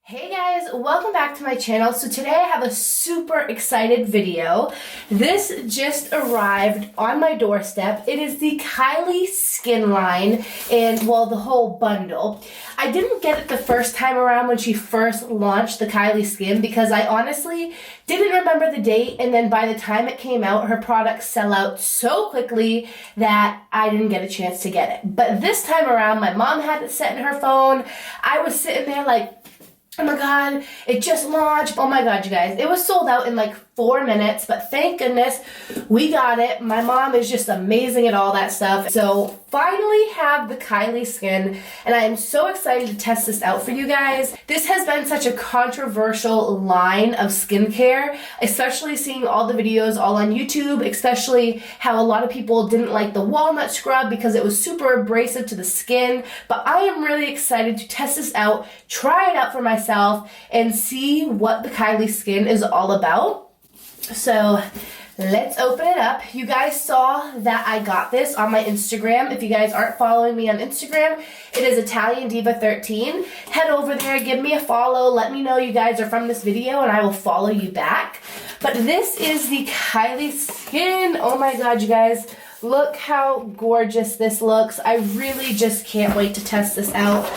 Hey guys, welcome back to my channel. So today I have a super excited video. This just arrived on my doorstep. It is the Kylie skin line and, well, the whole bundle. I didn't get it the first time around when she first launched the Kylie skin because I honestly didn't remember the date, and then by the time it came out, her products sell out so quickly that I didn't get a chance to get it. But this time around, my mom had it set in her phone. I was sitting there like, oh my god, it just launched. Oh my god, you guys. It was sold out in like 4 minutes, but thank goodness we got it. My mom is just amazing at all that stuff. So finally have the Kylie skin, and I am so excited to test this out for you guys. This has been such a controversial line of skincare, especially seeing all the videos all on YouTube, especially how a lot of people didn't like the walnut scrub because it was super abrasive to the skin. But I am really excited to test this out, try it out for myself, and see what the Kylie skin is all about. So let's open it up. You guys saw that I got this on my Instagram. If you guys aren't following me on Instagram, it is Italian Diva 13. Head over there, give me a follow, let me know you guys are from this video and I will follow you back. But this is the Kylie skin. Oh my god, you guys. Look how gorgeous this looks. I really just can't wait to test this out.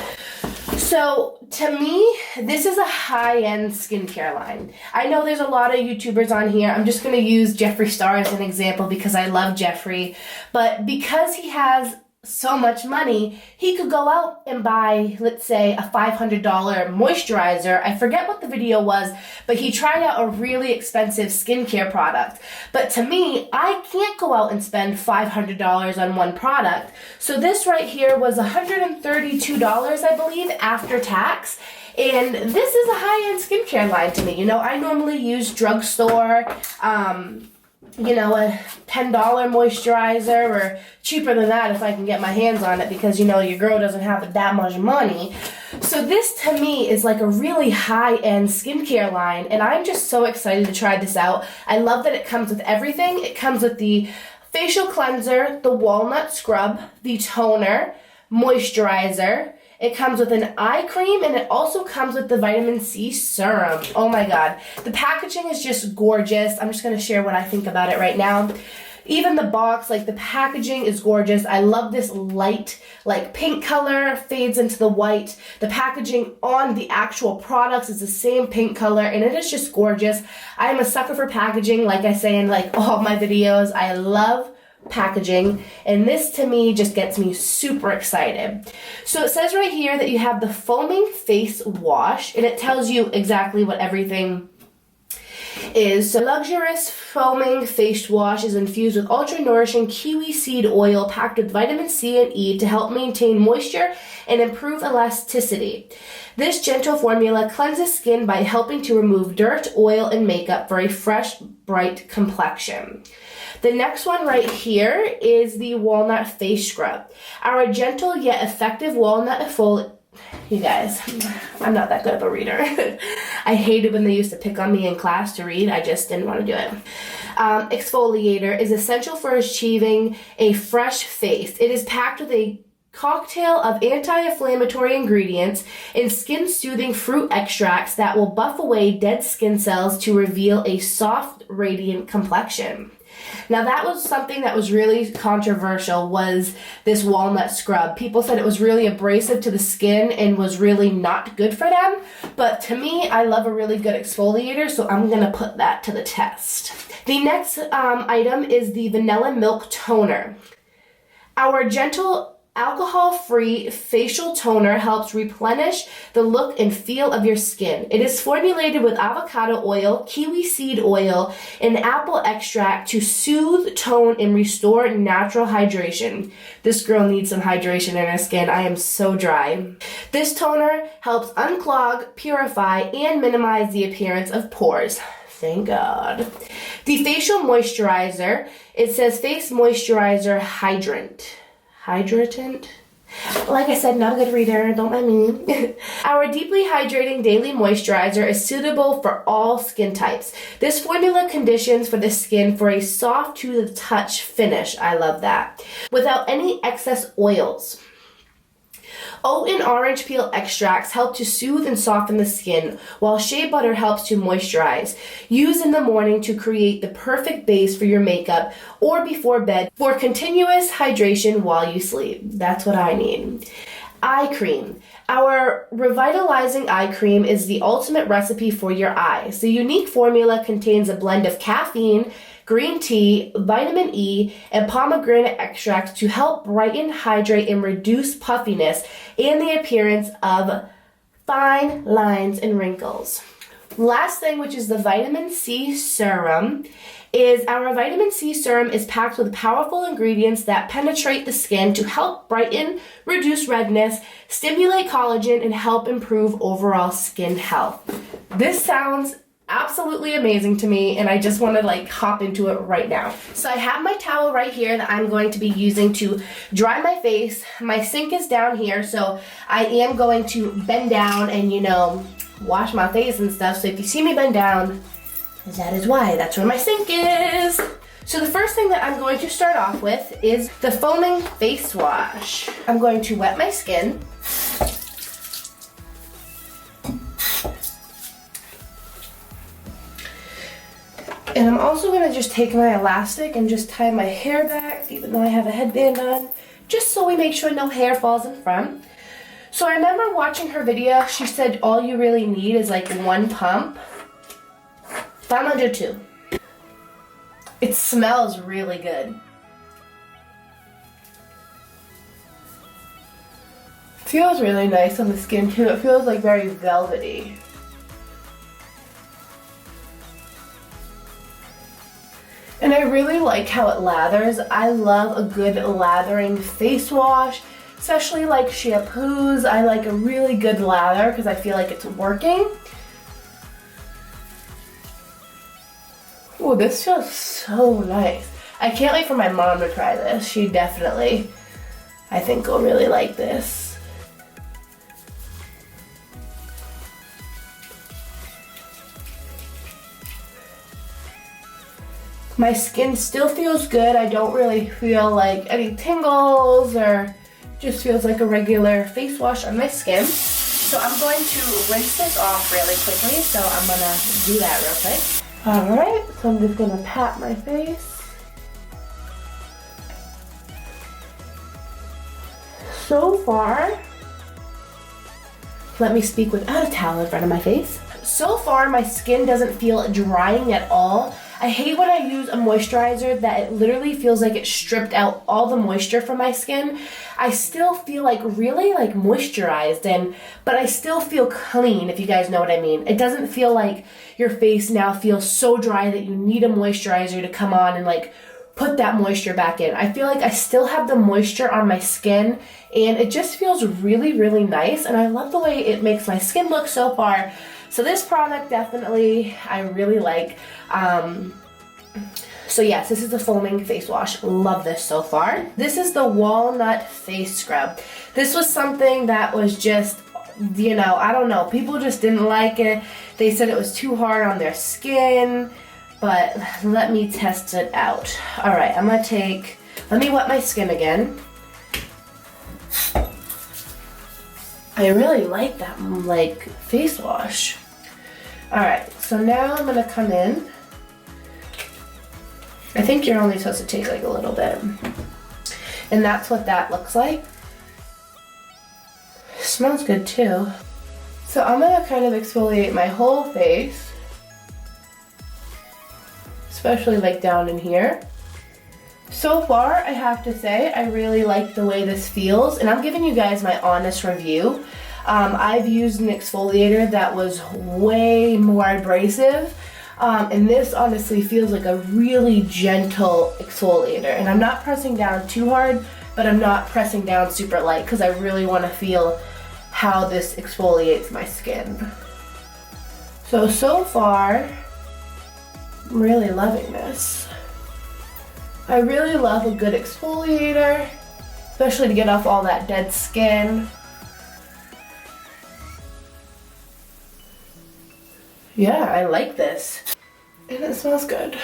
So, to me, this is a high-end skincare line. I know there's a lot of YouTubers on here. I'm just going to use Jeffree Star as an example because I love Jeffree. But because he has so much money, he could go out and buy, let's say, a $500 moisturizer. I forget what the video was, but he tried out a really expensive skincare product. But to me, I can't go out and spend $500 on one product. So this right here was $132, I believe, after tax. And this is a high-end skincare line to me. You know, I normally use drugstore, you know, a $10 moisturizer, or cheaper than that if I can get my hands on it because, you know, your girl doesn't have that much money. So this to me is like a really high-end skincare line, and I'm just so excited to try this out. I love that it comes with everything. It comes with the facial cleanser, the walnut scrub, the toner, moisturizer. It comes with an eye cream, and it also comes with the vitamin C serum. Oh my god. The packaging is just gorgeous. I'm just going to share what I think about it right now. Even the box, like the packaging is gorgeous. I love this light, like pink color, fades into the white. The packaging on the actual products is the same pink color, and it is just gorgeous. I am a sucker for packaging, like I say in like all my videos. I love packaging, and this to me just gets me super excited. So it says right here that you have the foaming face wash, and it tells you exactly what everything is. So luxurious foaming face wash is infused with ultra nourishing kiwi seed oil packed with vitamin C and E to help maintain moisture and improve elasticity. This gentle formula cleanses skin by helping to remove dirt, oil, and makeup for a fresh, bright complexion. The next one right here is the walnut face scrub. Our gentle yet effective walnut exfoliator. You guys, I'm not that good of a reader. I hated when they used to pick on me in class to read. I just didn't want to do it. Exfoliator is essential for achieving a fresh face. It is packed with a cocktail of anti-inflammatory ingredients and skin-soothing fruit extracts that will buff away dead skin cells to reveal a soft, radiant complexion. Now that was something that was really controversial, was this walnut scrub. People said it was really abrasive to the skin and was really not good for them. But to me, I love a really good exfoliator, so I'm going to put that to the test. The next item is the vanilla milk toner. Our gentle alcohol-free facial toner helps replenish the look and feel of your skin. It is formulated with avocado oil, kiwi seed oil, and apple extract to soothe, tone, and restore natural hydration. This girl needs some hydration in her skin. I am so dry. This toner helps unclog, purify, and minimize the appearance of pores. Thank God. The facial moisturizer, it says face moisturizer hydrant. Hydratant? Like I said, not a good reader, don't mind me. Our deeply hydrating daily moisturizer is suitable for all skin types. This formula conditions for the skin for a soft to the touch finish. I love that. Without any excess oils. Oat and orange peel extracts help to soothe and soften the skin, while shea butter helps to moisturize. Use in the morning to create the perfect base for your makeup or before bed for continuous hydration while you sleep. That's what I need. Eye cream. Our revitalizing eye cream is the ultimate recipe for your eyes. The unique formula contains a blend of caffeine, green tea, vitamin E, and pomegranate extracts to help brighten, hydrate, and reduce puffiness and the appearance of fine lines and wrinkles. Last thing, which is the vitamin C serum, is our vitamin C serum is packed with powerful ingredients that penetrate the skin to help brighten, reduce redness, stimulate collagen, and help improve overall skin health. This sounds absolutely amazing to me, and I just want to hop into it right now. So I have my towel right here that I'm going to be using to dry my face. My sink is down here, so I am going to bend down and wash my face and stuff. So if you see me bend down, that is why. That's where my sink is. So the first thing that I'm going to start off with is the foaming face wash. I'm going to wet my skin. And I'm also going to just take my elastic and just tie my hair back, even though I have a headband on, just so we make sure no hair falls in front. So I remember watching her video. She said all you really need is one pump. So I'm gonna do 2. It smells really good. It feels really nice on the skin too. It feels very velvety. And I really like how it lathers. I love a good lathering face wash, especially shampoos. I like a really good lather because I feel like it's working. Oh, this feels so nice. I can't wait for my mom to try this. She definitely, I think, will really like this. My skin still feels good. I don't really feel any tingles, or just feels like a regular face wash on my skin. So I'm going to rinse this off really quickly. So I'm gonna do that real quick. Alright, so I'm just gonna pat my face. So far, let me speak without a towel in front of my face. So far, my skin doesn't feel drying at all. I hate when I use a moisturizer that it literally feels like it stripped out all the moisture from my skin. I still feel really moisturized, but I still feel clean, if you guys know what I mean. It doesn't feel like your face now feels so dry that you need a moisturizer to come on and put that moisture back in. I feel like I still have the moisture on my skin, and it just feels really, really nice, and I love the way it makes my skin look so far. So this product definitely I really like. So yes, this is the foaming face wash. Love this so far. This is the walnut face scrub. This was something that was just, I don't know, people just didn't like it. They said it was too hard on their skin, but let me test it out. All right, let me wet my skin again. I really like that face wash. All right, so now I'm gonna come in. I think you're only supposed to take a little bit. And that's what that looks like. Smells good too. So I'm gonna kind of exfoliate my whole face, especially down in here. So far, I have to say, I really like the way this feels, and I'm giving you guys my honest review. I've used an exfoliator that was way more abrasive, and this honestly feels like a really gentle exfoliator. And I'm not pressing down too hard, but I'm not pressing down super light because I really want to feel how this exfoliates my skin. So far, I'm really loving this. I really love a good exfoliator, especially to get off all that dead skin. Yeah, I like this. And it smells good.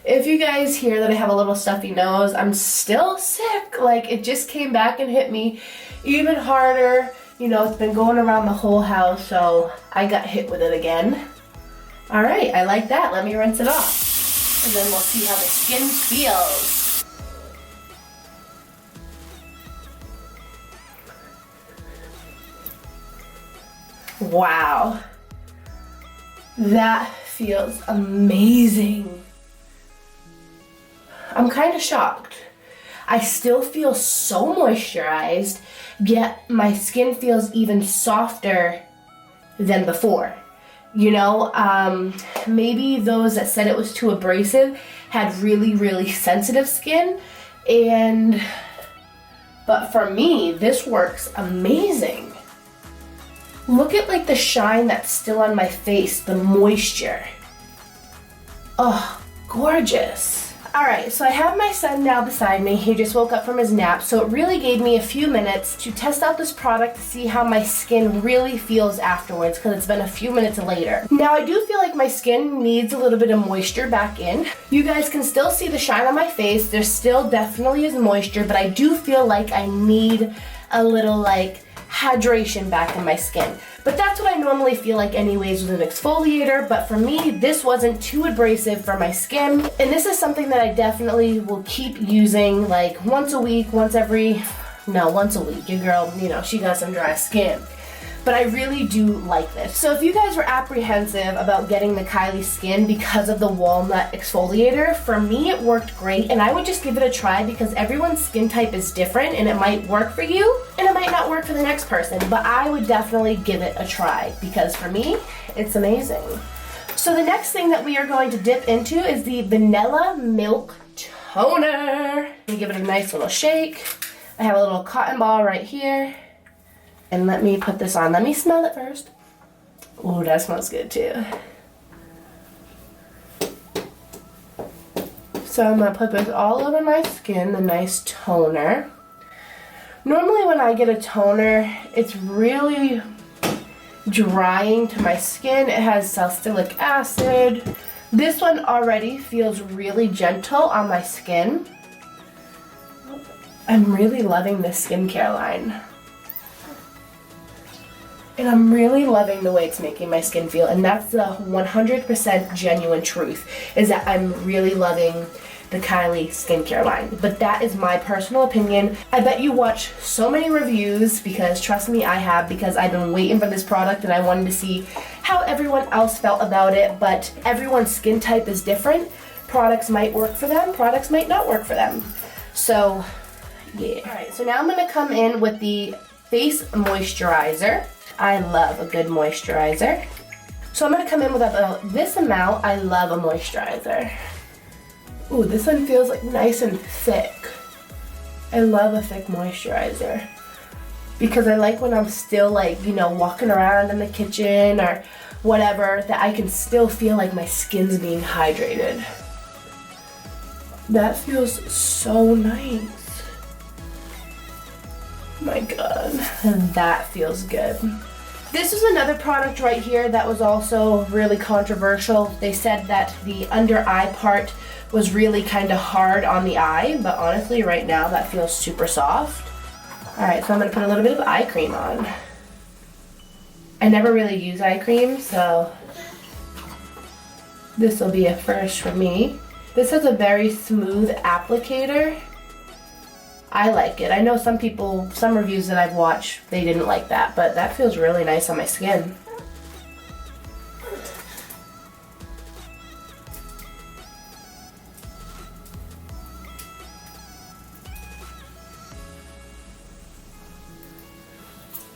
If you guys hear that I have a little stuffy nose, I'm still sick. Like, it just came back and hit me even harder. You know, it's been going around the whole house, so I got hit with it again. All right, I like that. Let me rinse it off. And then we'll see how the skin feels. Wow. That feels amazing. I'm kind of shocked. I still feel so moisturized, yet my skin feels even softer than before. You know, maybe those that said it was too abrasive had really, really sensitive skin, but for me, this works amazing. Look at like the shine that's still on my face, the moisture. Oh, gorgeous. All right, so I have my son now beside me. He just woke up from his nap, so it really gave me a few minutes to test out this product to see how my skin really feels afterwards, because it's been a few minutes later. Now, I do feel like my skin needs a little bit of moisture back in. You guys can still see the shine on my face. There still definitely is moisture, but I do feel like I need a little like hydration back in my skin. But that's what I normally feel like anyways with an exfoliator, but for me, this wasn't too abrasive for my skin. And this is something that I definitely will keep using like once a week, once a week. Your girl, you know, she got some dry skin. But I really do like this. So if you guys were apprehensive about getting the Kylie Skin because of the walnut exfoliator, for me it worked great, and I would just give it a try because everyone's skin type is different and it might work for you and it might not work for the next person, but I would definitely give it a try because for me, it's amazing. So the next thing that we are going to dip into is the Vanilla Milk Toner. Let me give it a nice little shake. I have a little cotton ball right here. And let me put this on. Let me smell it first. Ooh, that smells good too. So I'm gonna put this all over my skin, the nice toner. Normally when I get a toner, it's really drying to my skin. It has salicylic acid. This one already feels really gentle on my skin. I'm really loving this skincare line. And I'm really loving the way it's making my skin feel. And that's the 100% genuine truth, is that I'm really loving the Kylie skincare line. But that is my personal opinion. I bet you watch so many reviews, because trust me, I have, because I've been waiting for this product and I wanted to see how everyone else felt about it. But everyone's skin type is different. Products might work for them, products might not work for them. So, yeah. Alright, so now I'm gonna come in with the face moisturizer. I love a good moisturizer. So I'm gonna come in with about this amount. I love a moisturizer. Ooh, this one feels like nice and thick. I love a thick moisturizer because I like when I'm still like, you know, walking around in the kitchen or whatever, that I can still feel like my skin's being hydrated. That feels so nice. My God, that feels good. This is another product right here that was also really controversial. They said that the under eye part was really kind of hard on the eye, but honestly right now that feels super soft. Alright, so I'm going to put a little bit of eye cream on. I never really use eye cream, so this will be a first for me. This has a very smooth applicator. I like it. I know some people, some reviews that I've watched, they didn't like that, but that feels really nice on my skin.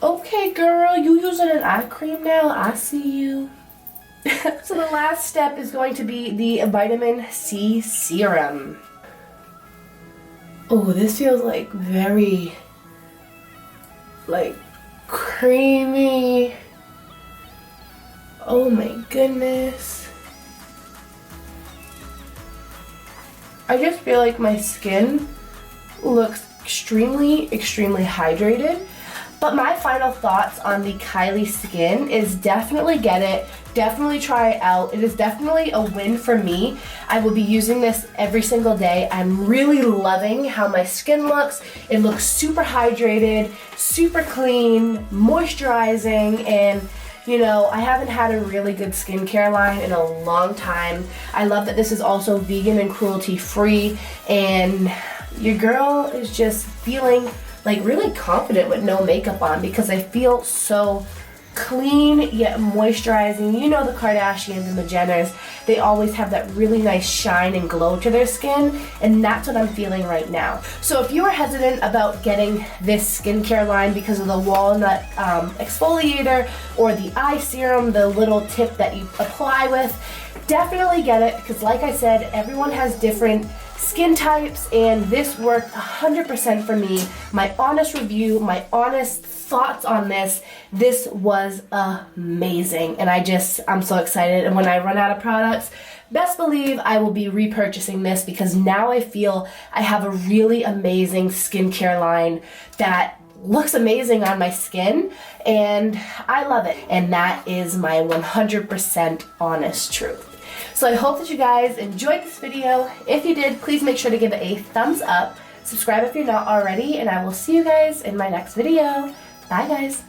Okay, girl, you using an eye cream now? I see you. So the last step is going to be the vitamin C serum. Oh, this feels like very, like, creamy. Oh my goodness. I just feel like my skin looks extremely, extremely hydrated. But my final thoughts on the Kylie skin is definitely get it. Definitely try it out. It is definitely a win for me. I will be using this every single day. I'm really loving how my skin looks. It looks super hydrated, super clean, moisturizing, and you know, I haven't had a really good skincare line in a long time. I love that this is also vegan and cruelty free, and your girl is just feeling like really confident with no makeup on because I feel so clean yet moisturizing. You know, the Kardashians and the Jenners, they always have that really nice shine and glow to their skin, and that's what I'm feeling right now. So if you are hesitant about getting this skincare line because of the walnut exfoliator or the eye serum, the little tip that you apply with, definitely get it because like I said, everyone has different skin types, and this worked 100% for me. My honest review, my honest thoughts on this was amazing, and I'm so excited. And when I run out of products, best believe I will be repurchasing this because now I feel I have a really amazing skincare line that looks amazing on my skin, and I love it. And that is my 100% honest truth. So I hope that you guys enjoyed this video. If you did, please make sure to give it a thumbs up. Subscribe if you're not already, and I will see you guys in my next video. Bye guys.